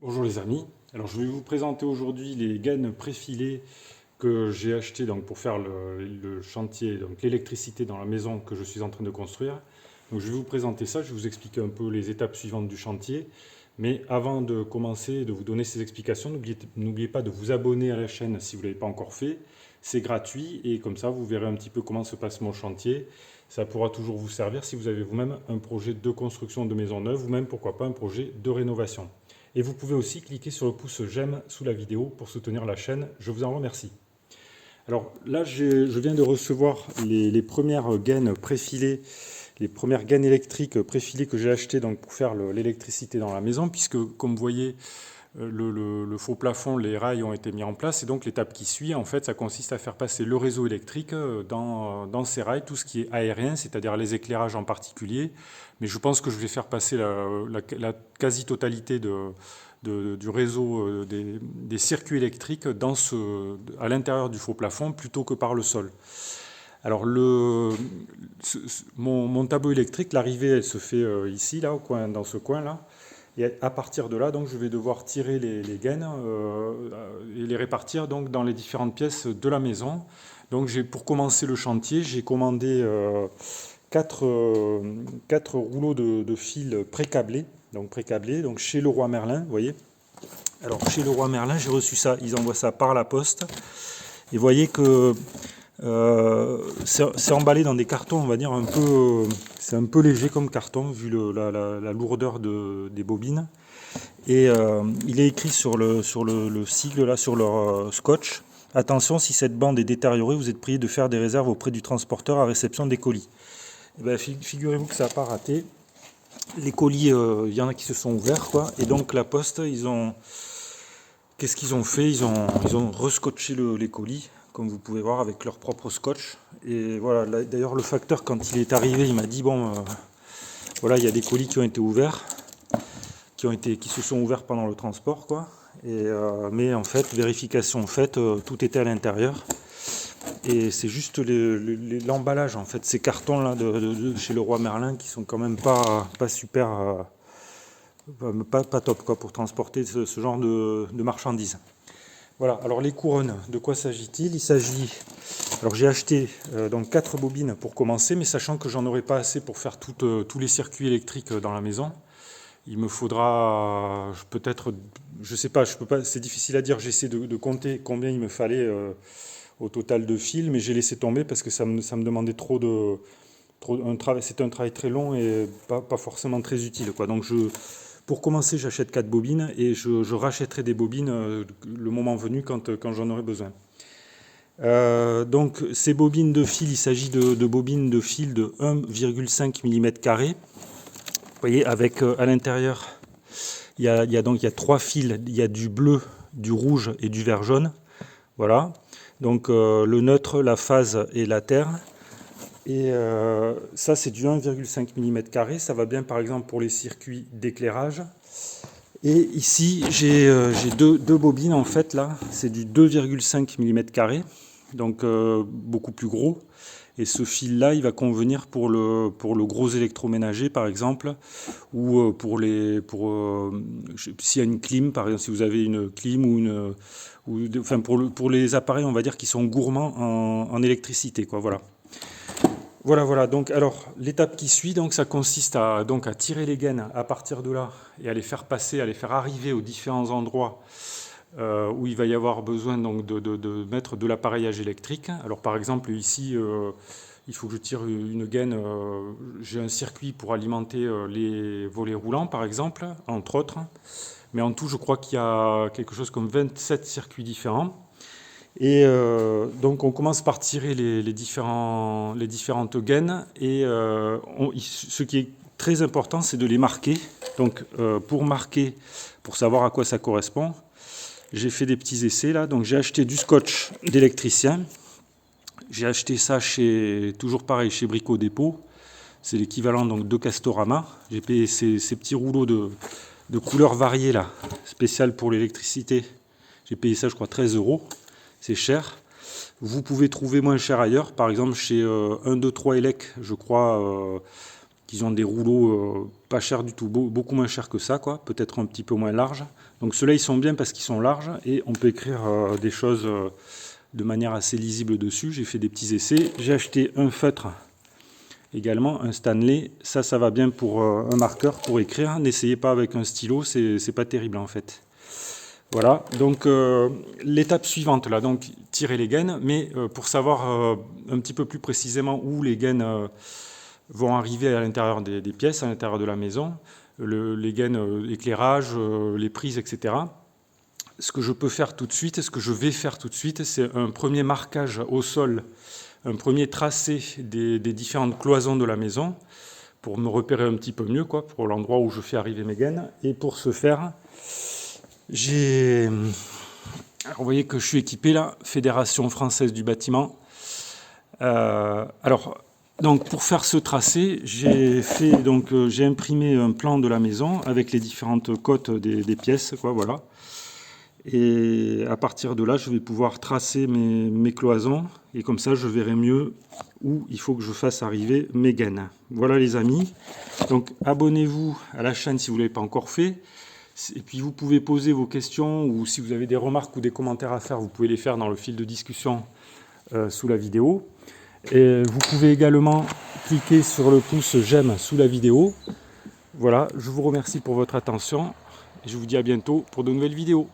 Bonjour les amis, alors je vais vous présenter aujourd'hui les gaines préfilées que j'ai achetées donc, pour faire le chantier, donc l'électricité dans la maison que je suis en train de construire. Donc je vais vous présenter ça, je vais vous expliquer un peu les étapes suivantes du chantier. Mais avant de commencer et de vous donner ces explications, n'oubliez pas de vous abonner à la chaîne si vous ne l'avez pas encore fait. C'est gratuit et comme ça vous verrez un petit peu comment se passe mon chantier. Ça pourra toujours vous servir si vous avez vous-même un projet de construction de maison neuve ou même pourquoi pas un projet de rénovation. Et vous pouvez aussi cliquer sur le pouce j'aime sous la vidéo pour soutenir la chaîne. Je vous en remercie. Alors là, je viens de recevoir les premières gaines préfilées, les premières gaines électriques préfilées que j'ai achetées donc, pour faire l'électricité dans la maison, puisque comme vous voyez, le faux plafond, les rails ont été mis en place, et donc l'étape qui suit, en fait, ça consiste à faire passer le réseau électrique dans ces rails, tout ce qui est aérien, c'est-à-dire les éclairages en particulier, mais je pense que je vais faire passer la quasi-totalité du réseau des circuits électriques à l'intérieur du faux plafond plutôt que par le sol. Alors mon tableau électrique, l'arrivée elle se fait ici, là, dans ce coin-là. Et à partir de là, donc, je vais devoir tirer les gaines et les répartir donc, dans les différentes pièces de la maison. Donc pour commencer le chantier, j'ai commandé 4 rouleaux de fils précablés, donc chez Leroy Merlin, vous voyez. Alors chez Leroy Merlin, j'ai reçu ça, ils envoient ça par la poste. Et vous voyez que c'est emballé dans des cartons, on va dire c'est un peu léger comme carton vu la lourdeur des bobines. Et il est écrit sur le sigle là, sur leur scotch. Attention, si cette bande est détériorée, vous êtes prié de faire des réserves auprès du transporteur à réception des colis. Et bien, figurez-vous que ça n'a pas raté. Les colis, il y en a qui se sont ouverts, quoi. Et donc la poste, qu'est-ce qu'ils ont fait? Ils ont rescotché les colis, comme vous pouvez voir, avec leur propre scotch. Et voilà, d'ailleurs le facteur, quand il est arrivé, il m'a dit, bon, voilà, il y a des colis qui ont été ouverts, qui se sont ouverts pendant le transport, quoi. Mais en fait, vérification faite, tout était à l'intérieur. Et c'est juste l'emballage, en fait, ces cartons-là de chez Leroy Merlin qui sont quand même pas super, pas top, quoi, pour transporter ce genre de marchandises. Voilà, alors les couronnes, de quoi s'agit-il? Alors j'ai acheté donc 4 bobines pour commencer, mais sachant que j'en aurai pas assez pour faire tous les circuits électriques dans la maison. Il me faudra peut-être, je sais pas, c'est difficile à dire, j'essaie de compter combien il me fallait au total de fils, mais j'ai laissé tomber parce que ça me demandait c'est un travail très long et pas forcément très utile, quoi. Donc pour commencer, j'achète 4 bobines et je rachèterai des bobines le moment venu quand j'en aurai besoin. Donc ces bobines de fil, il s'agit de bobines de fil de 1,5 mm². Vous voyez, avec à l'intérieur, il y a 3 fils, il y a du bleu, du rouge et du vert jaune. Voilà. Donc le neutre, la phase et la terre. Et ça, c'est du 1,5 mm². Ça va bien, par exemple, pour les circuits d'éclairage. Et ici, j'ai deux bobines, en fait, là. C'est du 2,5 mm². Donc beaucoup plus gros. Et ce fil-là, il va convenir pour le gros électroménager, par exemple, ou s'il y a une clim, par exemple, si vous avez une clim enfin pour les appareils, on va dire, qui sont gourmands en électricité, quoi, voilà. Voilà. Donc, alors, l'étape qui suit, donc, ça consiste à tirer les gaines à partir de là et à les faire passer, à les faire arriver aux différents endroits où il va y avoir besoin donc, de mettre de l'appareillage électrique. Alors, par exemple, ici, il faut que je tire une gaine. J'ai un circuit pour alimenter les volets roulants, par exemple, entre autres. Mais en tout, je crois qu'il y a quelque chose comme 27 circuits différents. Et donc on commence par tirer les différentes gaines et ce qui est très important, c'est de les marquer. Donc pour savoir à quoi ça correspond, j'ai fait des petits essais là. Donc j'ai acheté du scotch d'électricien. J'ai acheté ça toujours pareil, chez Brico Dépôt. C'est l'équivalent donc de Castorama. J'ai payé ces petits rouleaux de couleurs variées là, spécial pour l'électricité. J'ai payé ça, je crois, 13 €. C'est cher. Vous pouvez trouver moins cher ailleurs, par exemple chez 1, 2, 3 Elec, je crois, qui ont des rouleaux pas chers du tout, beaucoup moins chers que ça, quoi, peut-être un petit peu moins larges. Donc ceux-là, ils sont bien parce qu'ils sont larges et on peut écrire des choses de manière assez lisible dessus. J'ai fait des petits essais. J'ai acheté un feutre également, un Stanley. Ça va bien pour un marqueur, pour écrire. N'essayez pas avec un stylo, c'est pas terrible en fait. Voilà, donc l'étape suivante, là, donc tirer les gaines, mais pour savoir un petit peu plus précisément où les gaines vont arriver à l'intérieur des pièces, à l'intérieur de la maison, les gaines éclairage, les prises, etc. Ce que je peux faire tout de suite, ce que je vais faire tout de suite, c'est un premier marquage au sol, un premier tracé des différentes cloisons de la maison, pour me repérer un petit peu mieux, quoi, pour l'endroit où je fais arriver mes gaines. Et pour ce faire, alors, vous voyez que je suis équipé là, Fédération française du bâtiment. Donc pour faire ce tracé, j'ai imprimé un plan de la maison avec les différentes cotes des pièces, quoi, voilà. Et à partir de là, je vais pouvoir tracer mes cloisons et comme ça, je verrai mieux où il faut que je fasse arriver mes gaines. Voilà les amis. Donc abonnez-vous à la chaîne si vous ne l'avez pas encore fait. Et puis vous pouvez poser vos questions ou si vous avez des remarques ou des commentaires à faire, vous pouvez les faire dans le fil de discussion sous la vidéo. Et vous pouvez également cliquer sur le pouce j'aime sous la vidéo. Voilà, je vous remercie pour votre attention et je vous dis à bientôt pour de nouvelles vidéos.